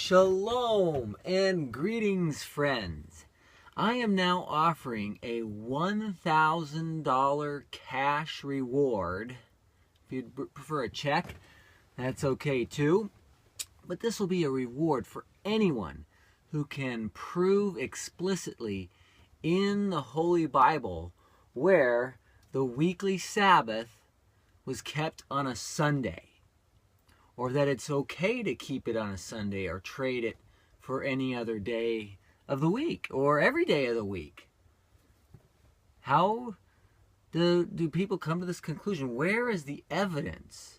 Shalom and greetings, friends. I am now offering a $1,000 cash reward. If you'd prefer a check, that's okay too. But this will be a reward for anyone who can prove explicitly in the Holy Bible where the weekly Sabbath was kept on a Sunday, or that it's okay to keep it on a Sunday or trade it for any other day of the week or every day of the week. How do people come to this conclusion? Where is the evidence?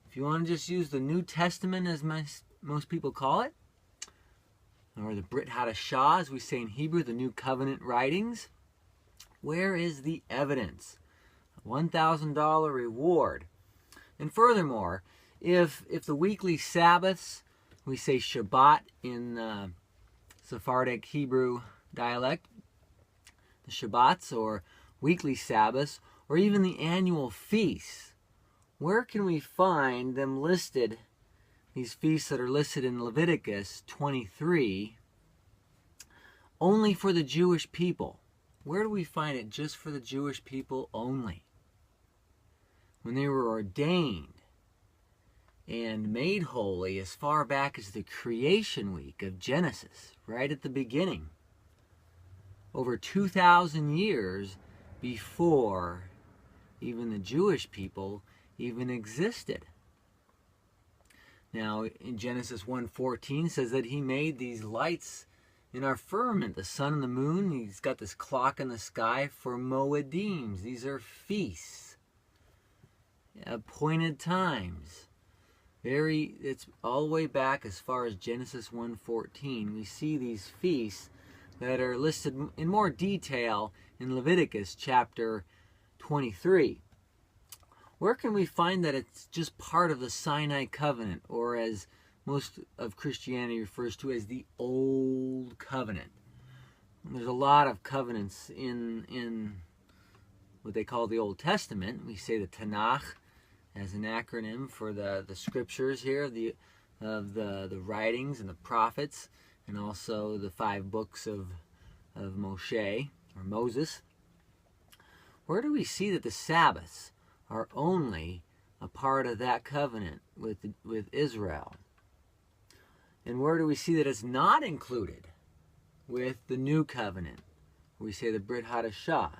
If you want to just use the New Testament, as most people call it, or the Brit Hadashah, as we say in Hebrew, the New Covenant writings, where is the evidence? A $1,000 reward. And furthermore, if the weekly Sabbaths, we say Shabbat in Sephardic Hebrew dialect, the Shabbats or weekly Sabbaths, or even the annual feasts, where can we find them listed, these feasts that are listed in Leviticus 23, only for the Jewish people? Where do we find it just for the Jewish people only? When they were ordained and made holy as far back as the creation week of Genesis, right at the beginning, over 2,000 years before even the Jewish people even existed. Now, in Genesis 1:14 says that he made these lights in our firmament, the sun and the moon. He's got this clock in the sky for moedims. These are feasts, appointed times. It's all the way back as far as Genesis 1:14. We see these feasts that are listed in more detail in Leviticus chapter 23. Where can we find that it's just part of the Sinai covenant, or as most of Christianity refers to as the Old Covenant? There's a lot of covenants in what they call the Old Testament. We say the Tanakh as an acronym for the scriptures here, of the writings and the prophets, and also the 5 books of Moshe, or Moses. Where do we see that the Sabbaths are only a part of that covenant with Israel? And where do we see that it's not included with the New Covenant? We say the Brit Hadashah.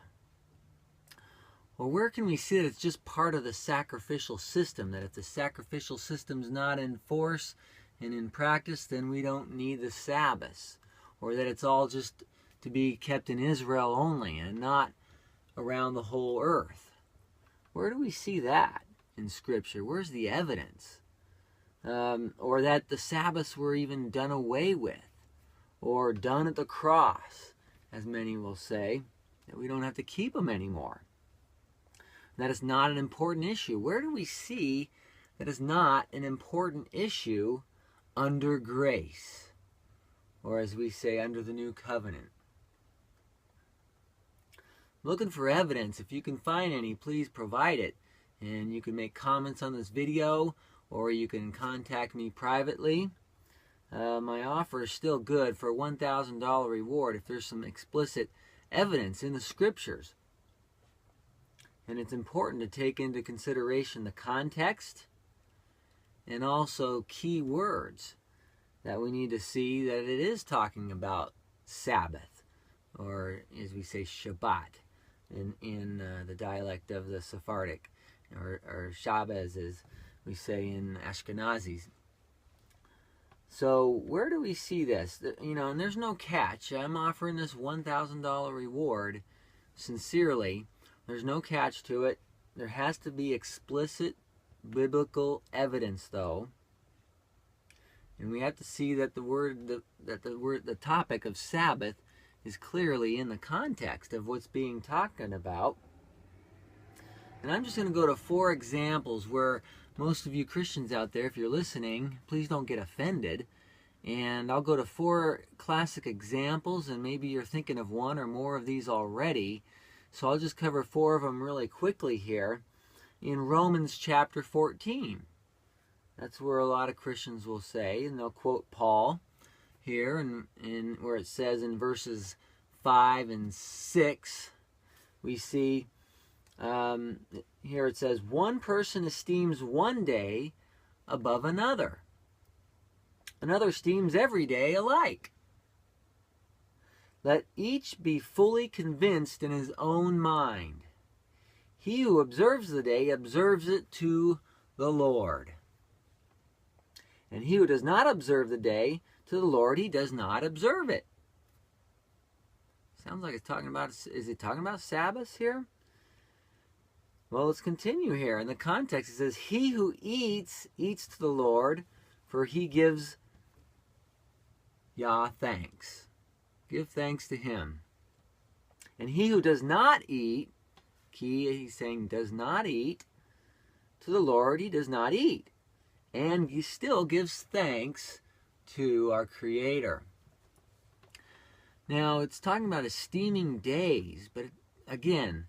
Or where can we see that it's just part of the sacrificial system, that if the sacrificial system's not in force and in practice, then we don't need the Sabbaths? Or that it's all just to be kept in Israel only and not around the whole earth? Where do we see that in Scripture? Where's the evidence? Or that the Sabbaths were even done away with, or done at the cross, as many will say, that we don't have to keep them anymore. That is not an important issue. Where do we see that is not an important issue under grace, or as we say, under the New Covenant? Looking for evidence. If you can find any, please provide it. And you can make comments on this video, or you can contact me privately. My offer is still good for a $1,000 reward if there's some explicit evidence in the Scriptures. And it's important to take into consideration the context and also key words that we need to see that it is talking about Sabbath, or as we say, Shabbat in the dialect of the Sephardic, or Shabbos as we say in Ashkenazis. So where do we see this? And there's no catch. I'm offering this $1,000 reward sincerely. There's no catch to it. There has to be explicit biblical evidence, though. And we have to see that the topic of Sabbath is clearly in the context of what's being talked about. And I'm just going to go to 4 examples where most of you Christians out there, if you're listening, please don't get offended. And I'll go to 4 classic examples, and maybe you're thinking of one or more of these already. So I'll just cover 4 of them really quickly here. In Romans chapter 14, That's where a lot of Christians will say, and they'll quote Paul here, in where it says in verses 5 and 6, we see here it says, one person esteems one day above another. Another esteems every day alike. Let each be fully convinced in his own mind. He who observes the day observes it to the Lord. And he who does not observe the day to the Lord, he does not observe it. Sounds like it's talking about, is it talking about Sabbath here? Well, let's continue here. In the context, it says, he who eats, eats to the Lord, for he gives Yah thanks. Give thanks to him. And he who does not eat, he's saying does not eat, to the Lord he does not eat. And he still gives thanks to our Creator. Now, it's talking about esteeming days, but again,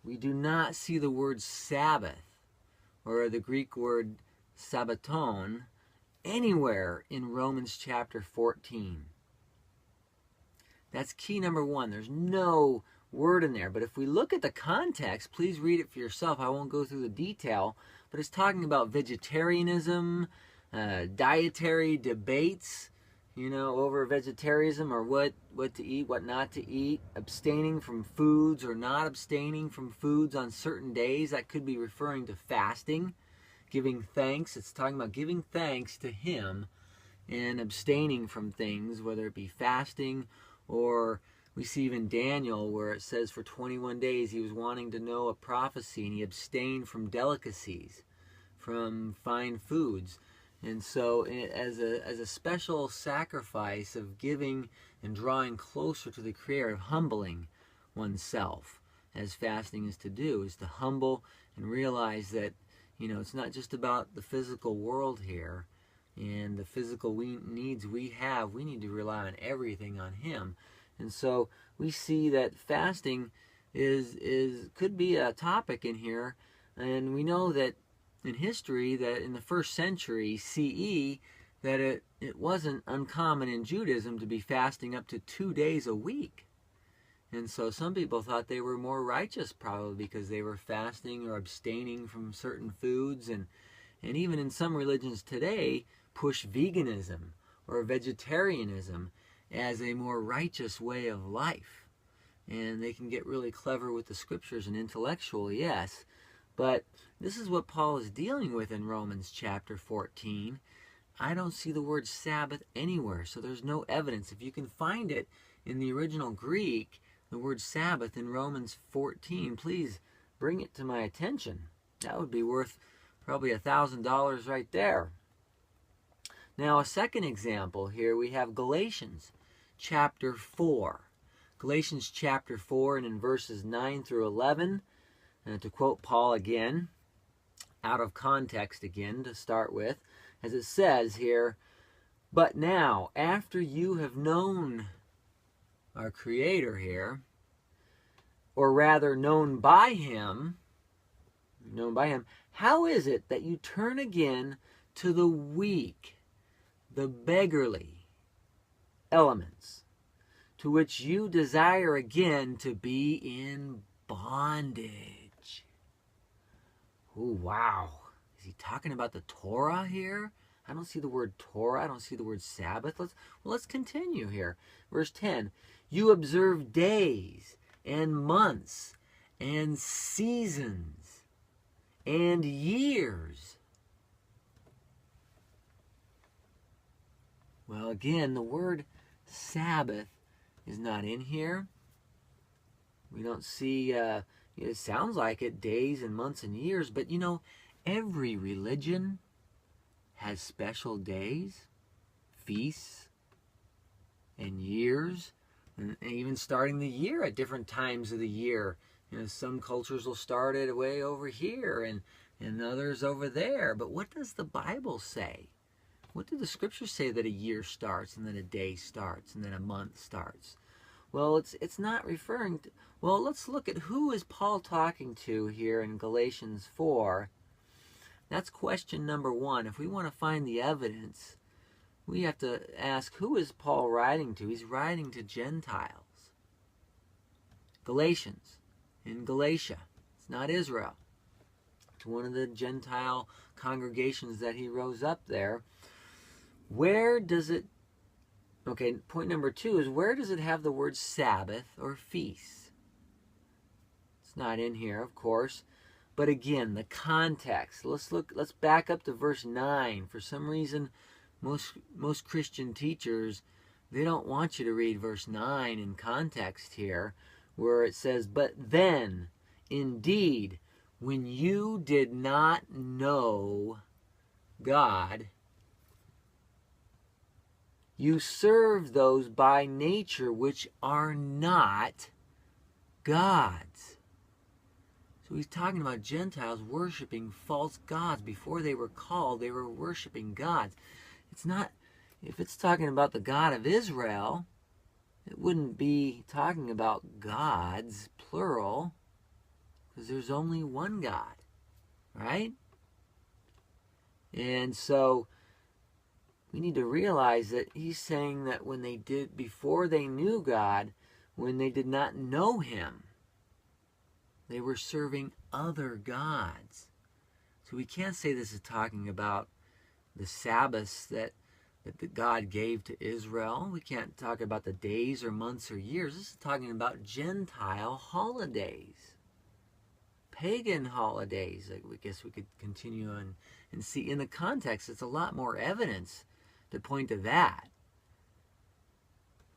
we do not see the word Sabbath, or the Greek word Sabbaton, anywhere in Romans chapter 14. That's key number one. There's no word in there. But if we look at the context, please read it for yourself. I won't go through the detail. But it's talking about vegetarianism, dietary debates, over vegetarianism, or what to eat, what not to eat, abstaining from foods or not abstaining from foods on certain days. That could be referring to fasting, giving thanks. It's talking about giving thanks to Him and abstaining from things, whether it be fasting, or we see even Daniel where it says for 21 days he was wanting to know a prophecy and he abstained from delicacies, from fine foods. And so as a special sacrifice of giving and drawing closer to the Creator, of humbling oneself, as fasting is to do, is to humble and realize that, it's not just about the physical world here and the physical needs we have. We need to rely on everything on Him. And so we see that fasting could be a topic in here. And we know that in history, that in the 1st century CE, that it wasn't uncommon in Judaism to be fasting up to 2 days a week. And so some people thought they were more righteous, probably because they were fasting or abstaining from certain foods. And even in some religions today, push veganism or vegetarianism as a more righteous way of life. And they can get really clever with the scriptures and intellectual, yes. But this is what Paul is dealing with in Romans chapter 14. I don't see the word Sabbath anywhere, so there's no evidence. If you can find it in the original Greek, the word Sabbath in Romans 14, please bring it to my attention. That would be worth probably $1,000 right there. Now, a second example here, we have Galatians chapter 4. Galatians chapter 4, and in verses 9 through 11, and to quote Paul again, out of context again to start with, as it says here, but now, after you have known our Creator here, or rather known by Him, how is it that you turn again to the weak, the beggarly elements, to which you desire again to be in bondage? Oh, wow. Is he talking about the Torah here? I don't see the word Torah. I don't see the word Sabbath. Let's continue here. Verse 10. You observe days and months and seasons and years. Well, again, the word Sabbath is not in here. We don't see, it sounds like it, days and months and years, but every religion has special days, feasts, and years, and even starting the year at different times of the year. Some cultures will start it way over here and others over there. But what does the Bible say? What do the scriptures say that a year starts and then a day starts and then a month starts? Well, it's not referring to... Well, let's look at who is Paul talking to here in Galatians 4. That's question number one. If we want to find the evidence, we have to ask, who is Paul writing to? He's writing to Gentiles. Galatians, in Galatia. It's not Israel. It's one of the Gentile congregations that he rose up there. Where does it, okay, point number two is, where does it have the word Sabbath or feast? It's not in here, of course. But again, the context. Let's back up to verse 9. For some reason, most Christian teachers, they don't want you to read verse 9 in context here, where it says, but then, indeed, when you did not know God, you serve those by nature which are not God's. So he's talking about Gentiles worshiping false gods. Before they were called, they were worshiping gods. It's not, if it's talking about the God of Israel, it wouldn't be talking about gods, plural, because there's only one God, right? And so we need to realize that he's saying that when they did, before they knew God, when they did not know him, they were serving other gods. So we can't say this is talking about the Sabbaths that God gave to Israel. We can't talk about the days or months or years. This is talking about Gentile holidays, pagan holidays. I guess we could continue on and see in the context. It's a lot more evidence to point to that.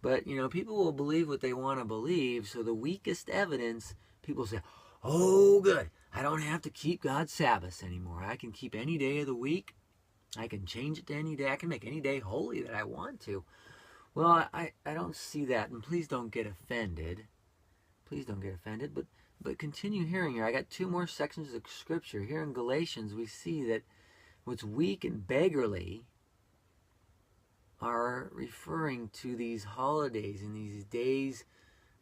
But, you know, people will believe what they want to believe. So the weakest evidence, people say, oh, good, I don't have to keep God's Sabbaths anymore. I can keep any day of the week. I can change it to any day. I can make any day holy that I want to. Well, I don't see that. And please don't get offended. Please don't get offended. But continue hearing here. I got two more sections of Scripture. Here in Galatians, we see that what's weak and beggarly are referring to these holidays and these days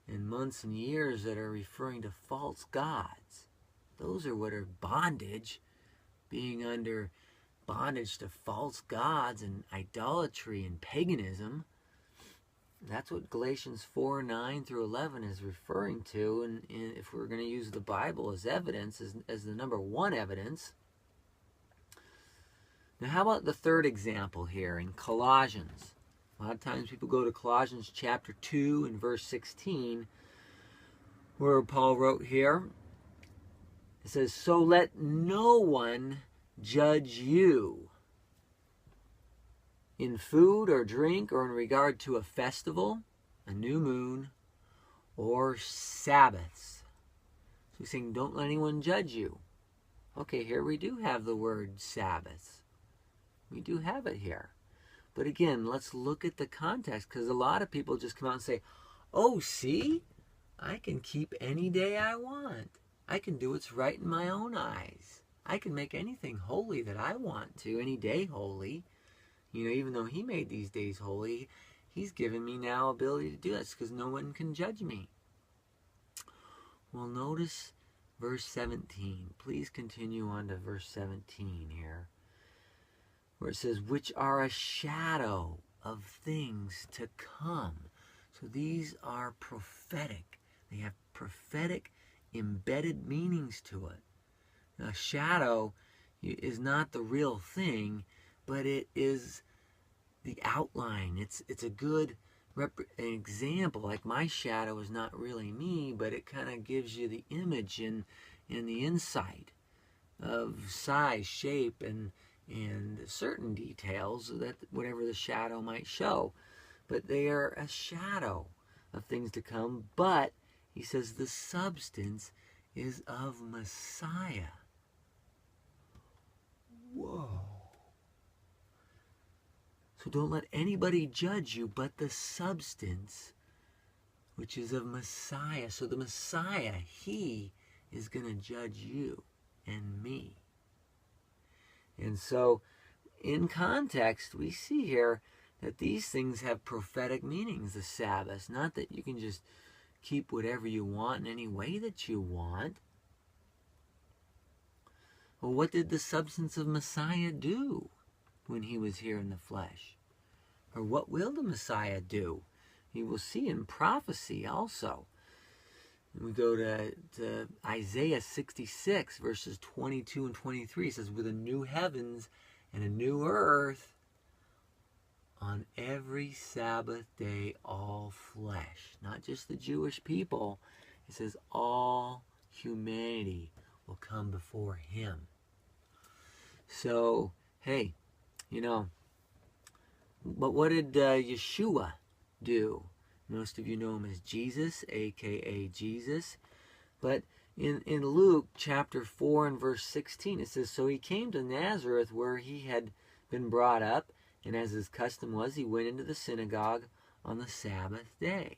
and months and years that are referring to false gods. Those are what are bondage, being under bondage to false gods and idolatry and paganism. That's what Galatians 4:9 through 11 is referring to. And if we're going to use the Bible as evidence, as the number one evidence. Now, how about the third example here in Colossians? A lot of times people go to Colossians chapter 2 and verse 16, where Paul wrote here. It says, so let no one judge you in food or drink or in regard to a festival, a new moon, or Sabbaths. So he's saying, don't let anyone judge you. Okay, here we do have the word Sabbaths. We do have it here. But again, let's look at the context, because a lot of people just come out and say, oh, see, I can keep any day I want. I can do what's right in my own eyes. I can make anything holy that I want to, any day holy. You know, even though he made these days holy, he's given me now ability to do this because no one can judge me. Well, notice verse 17. Please continue on to verse 17 here, where it says, which are a shadow of things to come. So these are prophetic. They have prophetic embedded meanings to it. A shadow is not the real thing, but it is the outline. It's a good example. Like my shadow is not really me, but it kind of gives you the image and the insight of size, shape, and certain details that whatever the shadow might show. But they are a shadow of things to come. But he says the substance is of Messiah. Whoa. So don't let anybody judge you but the substance, which is of Messiah. So the Messiah, he is going to judge you and me. And so in context, we see here that these things have prophetic meanings, the Sabbath. Not that you can just keep whatever you want in any way that you want. Well, what did the substance of Messiah do when he was here in the flesh? Or what will the Messiah do? You will see in prophecy also. And we go to Isaiah 66, verses 22 and 23. It says, with a new heavens and a new earth, on every Sabbath day, all flesh, not just the Jewish people. It says all humanity will come before him. So, hey, but what did Yeshua do? Most of you know him as Jesus, a.k.a. Jesus. But in Luke chapter 4 and verse 16, it says, so he came to Nazareth where he had been brought up, and as his custom was, he went into the synagogue on the Sabbath day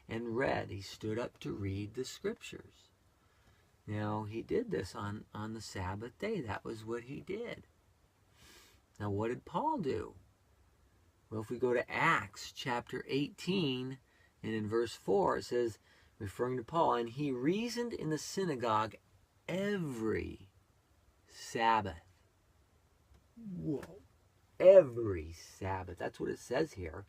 and read. He stood up to read the scriptures. Now, he did this on the Sabbath day. That was what he did. Now, what did Paul do? Well, if we go to Acts chapter 18, and in verse 4, it says, referring to Paul, and he reasoned in the synagogue every Sabbath. Whoa. Every Sabbath. That's what it says here.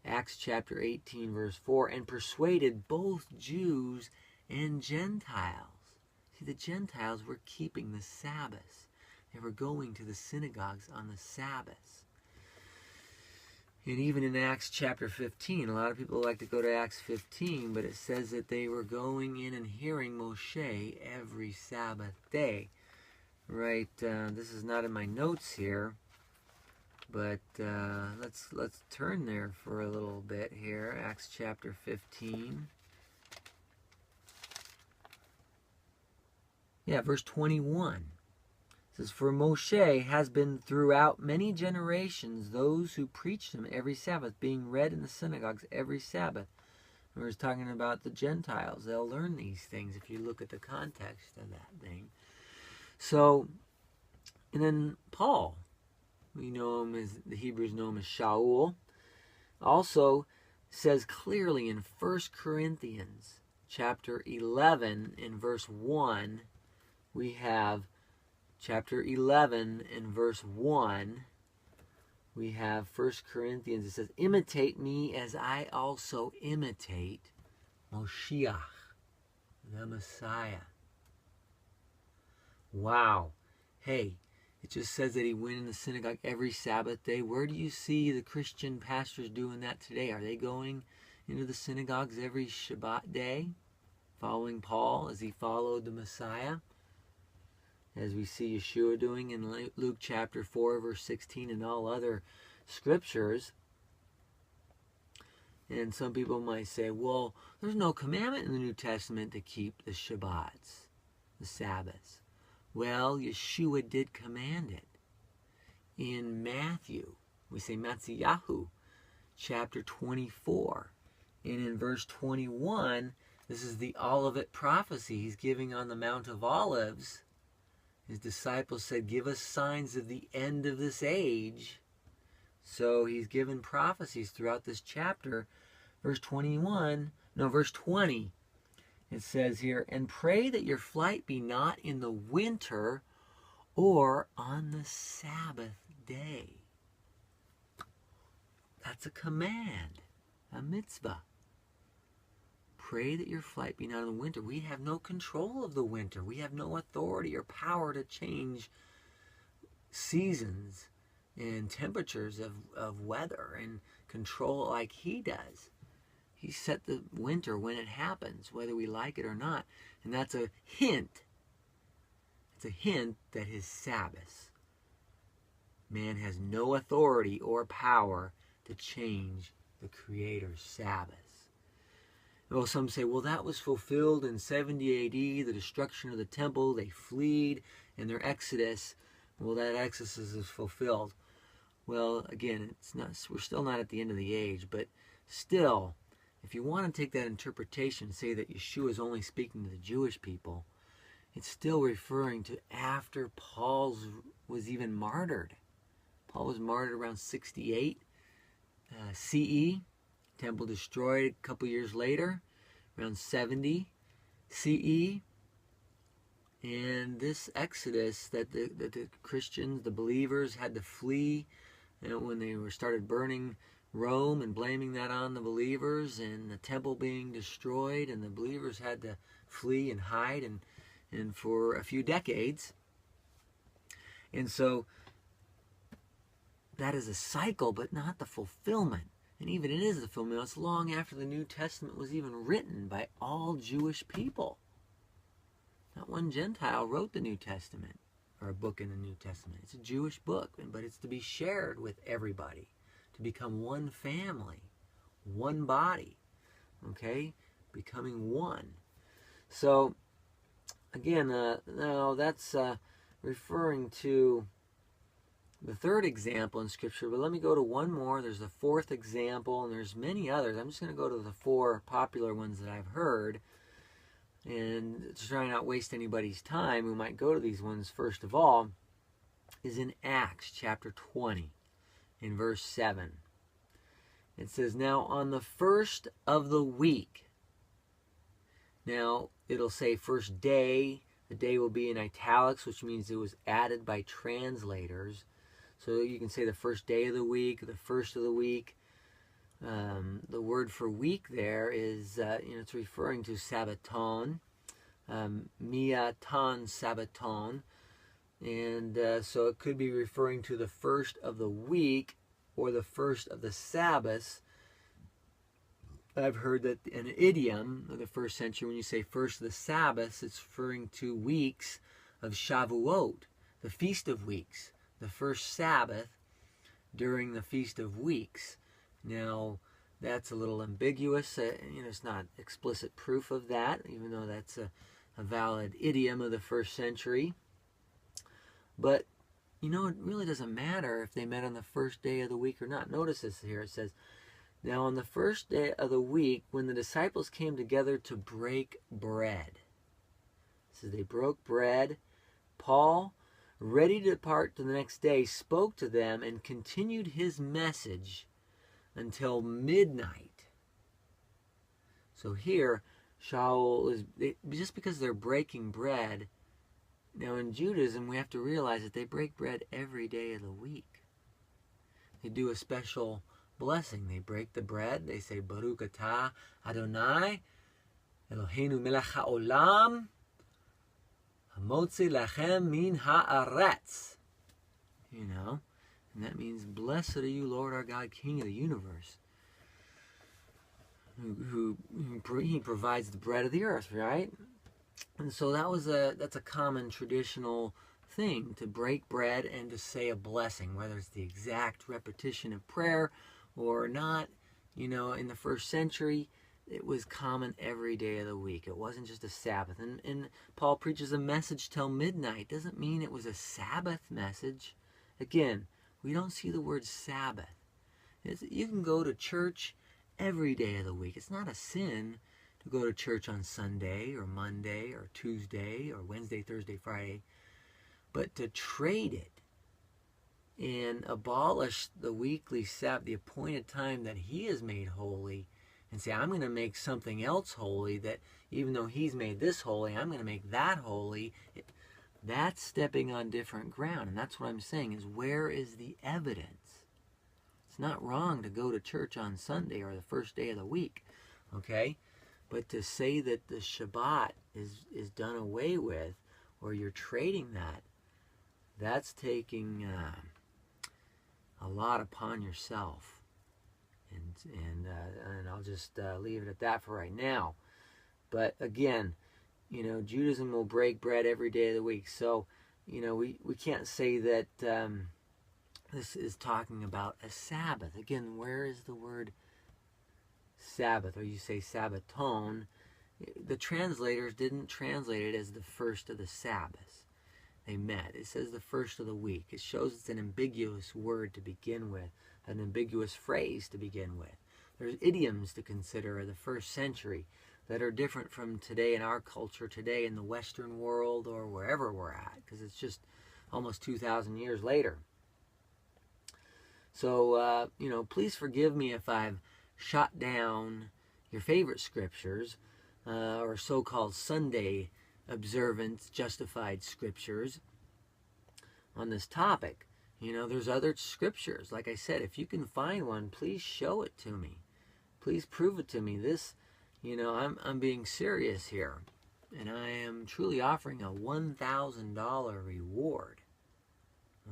Acts chapter 18, verse 4, and persuaded both Jews and Gentiles. See, the Gentiles were keeping the Sabbath. They were going to the synagogues on the Sabbath. And even in Acts chapter 15, a lot of people like to go to Acts 15, but it says that they were going in and hearing Moshe every Sabbath day. Right, this is not in my notes here, but let's turn there for a little bit here. Acts chapter 15. Yeah, verse 21. It says, for Moshe has been throughout many generations those who preached him every Sabbath, being read in the synagogues every Sabbath. And we're talking about the Gentiles. They'll learn these things if you look at the context of that thing. So, and then Paul, we know him as, the Hebrews know him as Shaul, also says clearly in 1 Corinthians chapter 11 in verse 1, we have chapter 11 in verse 1, we have 1 Corinthians, it says, imitate me as I also imitate Moshiach, the Messiah. Wow. Hey, it just says that he went in the synagogue every Sabbath day. Where do you see the Christian pastors doing that today? Are they going into the synagogues every Shabbat day, following Paul as he followed the Messiah? As we see Yeshua doing in Luke chapter 4, verse 16, and all other scriptures. And some people might say, well, there's no commandment in the New Testament to keep the Shabbats, the Sabbaths. Well, Yeshua did command it. In Matthew, we say Matziyahu, chapter 24. And in verse 21, this is the Olivet prophecy he's giving on the Mount of Olives. His disciples said, give us signs of the end of this age. So he's given prophecies throughout this chapter. Verse 20, it says here, and pray that your flight be not in the winter or on the Sabbath day. That's a command, a mitzvah. Pray that your flight be not in the winter. We have no control of the winter. We have no authority or power to change seasons and temperatures of weather and control like he does. He set the winter when it happens, whether we like it or not. And that's a hint. It's a hint that his Sabbath, man has no authority or power to change the Creator's Sabbath. Well, some say, well, that was fulfilled in 70 AD, the destruction of the temple. They fled, and their exodus, well, that exodus is fulfilled. Well, again, it's not. We're still not at the end of the age, but still, if you want to take that interpretation and say that Yeshua is only speaking to the Jewish people, it's still referring to after Paul was even martyred. Paul was martyred around 68 CE. Temple destroyed a couple years later, around 70 CE. And this exodus that the Christians, the believers, had to flee, when they started burning Rome and blaming that on the believers, and the temple being destroyed, and the believers had to flee and hide, and for a few decades. And so that is a cycle, but not the fulfillment. And even it is the fulfillment. It's long after the New Testament was even written by all Jewish people. Not one Gentile wrote the New Testament, or a book in the New Testament. It's a Jewish book, but it's to be shared with everybody, to become one family, one body, okay? Becoming one. So, again, now that's referring to the third example in Scripture, but let me go to one more. There's the fourth example, and there's many others. I'm just going to go to the four popular ones that I've heard, and to try not waste anybody's time, we might go to these ones first of all, is in Acts chapter 20, in verse 7. It says, now on the first of the week. Now, it'll say first day. The day will be in italics, which means it was added by translators. So you can say the first day of the week, the first of the week. The word for week there is, it's referring to Sabbaton, miaton Sabbaton. And so it could be referring to the first of the week or the first of the Sabbaths. I've heard that an idiom of the first century, when you say first of the Sabbaths, it's referring to weeks of Shavuot, the Feast of Weeks, the first Sabbath during the Feast of Weeks. Now, that's a little ambiguous. It's not explicit proof of that, even though that's a valid idiom of the first century. But, it really doesn't matter if they met on the first day of the week or not. Notice this here. It says, now on the first day of the week, when the disciples came together to break bread. It says they broke bread. Paul, ready to depart to the next day, spoke to them and continued his message until midnight. So here, Shaul is, just because they're breaking bread, now in Judaism we have to realize that they break bread every day of the week. They do a special blessing. They break the bread. They say, Baruch atah Adonai, Eloheinu melech haolam, hamotzi lachem min haaretz. And that means, blessed are you, Lord our God, King of the universe, who he provides the bread of the earth, right? And so that's a common traditional thing, to break bread and to say a blessing, whether it's the exact repetition of prayer or not. In the first century, it was common every day of the week. It wasn't just a Sabbath. And Paul preaches a message till midnight. Doesn't mean it was a Sabbath message. Again, we don't see the word Sabbath. You can go to church every day of the week. It's not a sin to go to church on Sunday or Monday or Tuesday or Wednesday, Thursday, Friday. But to trade it and abolish the weekly Sabbath, the appointed time that he has made holy, and say, I'm going to make something else holy, that even though he's made this holy, I'm going to make that holy, that's stepping on different ground. And that's what I'm saying, is where is the evidence? It's not wrong to go to church on Sunday or the first day of the week, okay? But to say that the Shabbat is done away with, or you're trading that, that's taking a lot upon yourself. And I'll just leave it at that for right now. But again, Judaism will break bread every day of the week. So, we can't say that this is talking about a Sabbath. Again, where is the word Sabbath? Or you say Sabbaton. The translators didn't translate it as the first of the Sabbaths. They met. It says the first of the week. It shows it's an ambiguous word to begin with, an ambiguous phrase to begin with. There's idioms to consider of the first century that are different from today in our culture, today in the Western world, or wherever we're at, because it's just almost 2,000 years later. So, please forgive me if I've shot down your favorite scriptures, or so-called Sunday observant, justified scriptures on this topic. You know, there's other scriptures. Like I said, if you can find one, please show it to me. Please prove it to me. This, you know, I'm being serious here. And I am truly offering a $1,000 reward.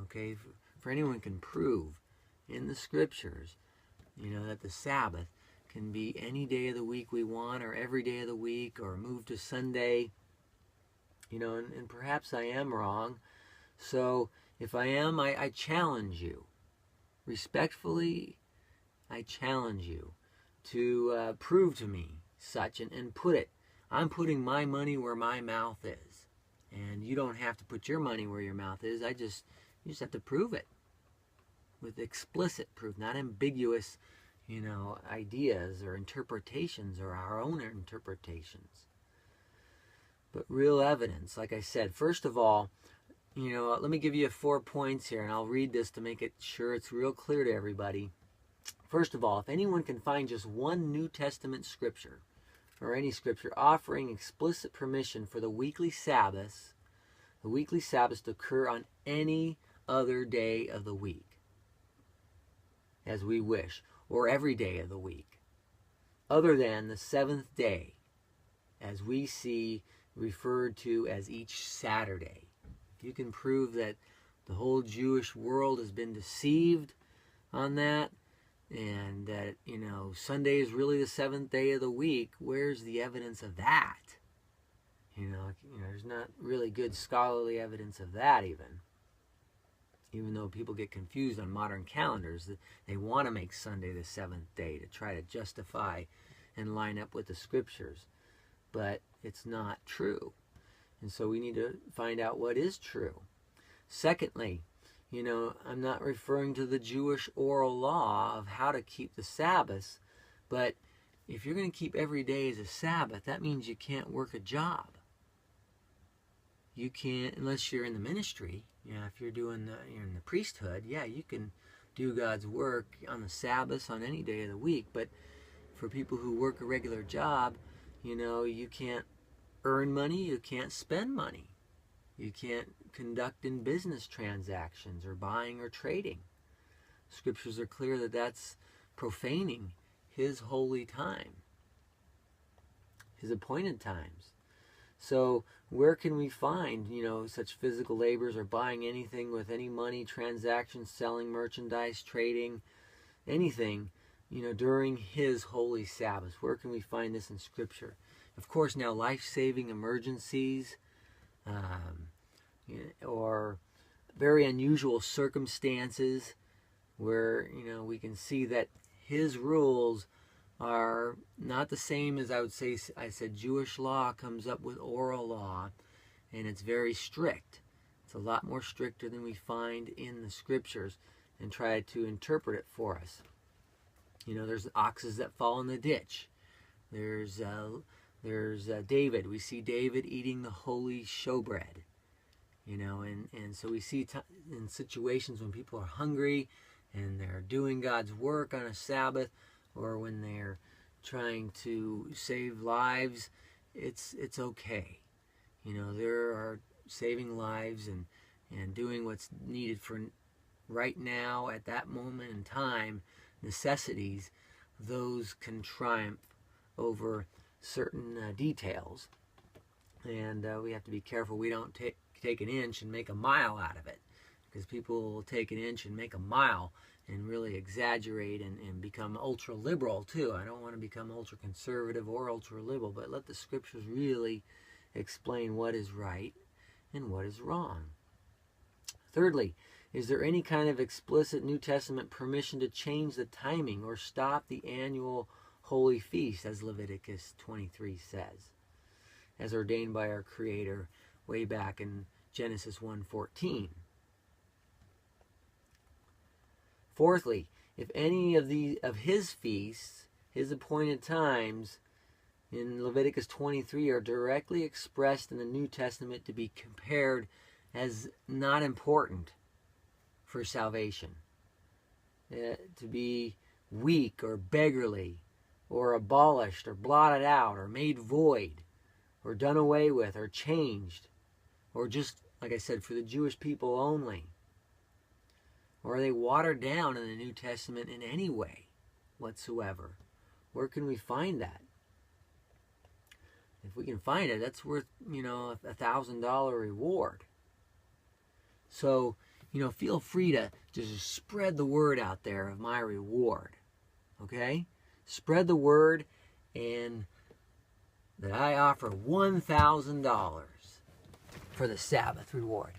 Okay, for anyone who can prove in the scriptures, you know, that the Sabbath can be any day of the week we want, or every day of the week, or move to Sunday. You know, and perhaps I am wrong. So if I am, I challenge you. Respectfully, I challenge you to prove to me such, and put it. I'm putting my money where my mouth is. And you don't have to put your money where your mouth is. You just have to prove it with explicit proof, not ambiguous, you know, ideas or interpretations or our own interpretations. But real evidence, like I said. First of all, you know, let me give you 4 points here, and I'll read this to make it sure it's real clear to everybody. First of all, if anyone can find just one New Testament scripture, or any scripture, offering explicit permission for the weekly Sabbaths to occur on any other day of the week, as we wish, or every day of the week, other than the seventh day, as we see referred to as each Saturday. If you can prove that the whole Jewish world has been deceived on that, and that, you know, Sunday is really the seventh day of the week, where's the evidence of that? You know, there's not really good scholarly evidence of that even though people get confused on modern calendars. They want to make Sunday the seventh day to try to justify and line up with the scriptures. But it's not true. And so we need to find out what is true. Secondly, you know, I'm not referring to the Jewish oral law of how to keep the Sabbaths, but if you're going to keep every day as a Sabbath, that means you can't work a job. You can't, unless you're in the ministry. You know, if you're you're in the priesthood, yeah, you can do God's work on the Sabbaths on any day of the week. But for people who work a regular job, you know, you can't earn money, you can't spend money. You can't conduct in business transactions or buying or trading. Scriptures are clear that that's profaning His holy time, His appointed times. So where can we find, you know, such physical labors or buying anything with any money, transactions, selling merchandise, trading, anything, you know, during His holy Sabbath? Where can we find this in Scripture? Of course, now life-saving emergencies, or very unusual circumstances where, you know, we can see that His rules are not the same as I said Jewish law comes up with oral law, and it's very strict. It's a lot more stricter than we find in the scriptures, and try to interpret it for us. You know, there's oxes that fall in the ditch. There's David. We see David eating the holy showbread. You know, and so we see in situations when people are hungry and they're doing God's work on a Sabbath, or when they're trying to save lives, it's okay. You know, there are saving lives and doing what's needed for right now at that moment in time, necessities, those can triumph over certain details. And we have to be careful we don't take an inch and make a mile out of it, because people will take an inch and make a mile and really exaggerate and become ultra-liberal too. I don't want to become ultra-conservative or ultra-liberal, but let the scriptures really explain what is right and what is wrong. Thirdly, is there any kind of explicit New Testament permission to change the timing or stop the annual holy feast, as Leviticus 23 says, as ordained by our Creator way back in Genesis 1:14? Fourthly, if any of His feasts, His appointed times in Leviticus 23 are directly expressed in the New Testament to be compared as not important for salvation, to be weak or beggarly or abolished or blotted out or made void, or done away with or changed, or just, like I said, for the Jewish people only? Or are they watered down in the New Testament in any way whatsoever? Where can we find that? If we can find it, that's worth, $1,000 reward. So, feel free to just spread the word out there of my reward. Okay? Spread the word, and that I offer $1,000 for the Sabbath reward.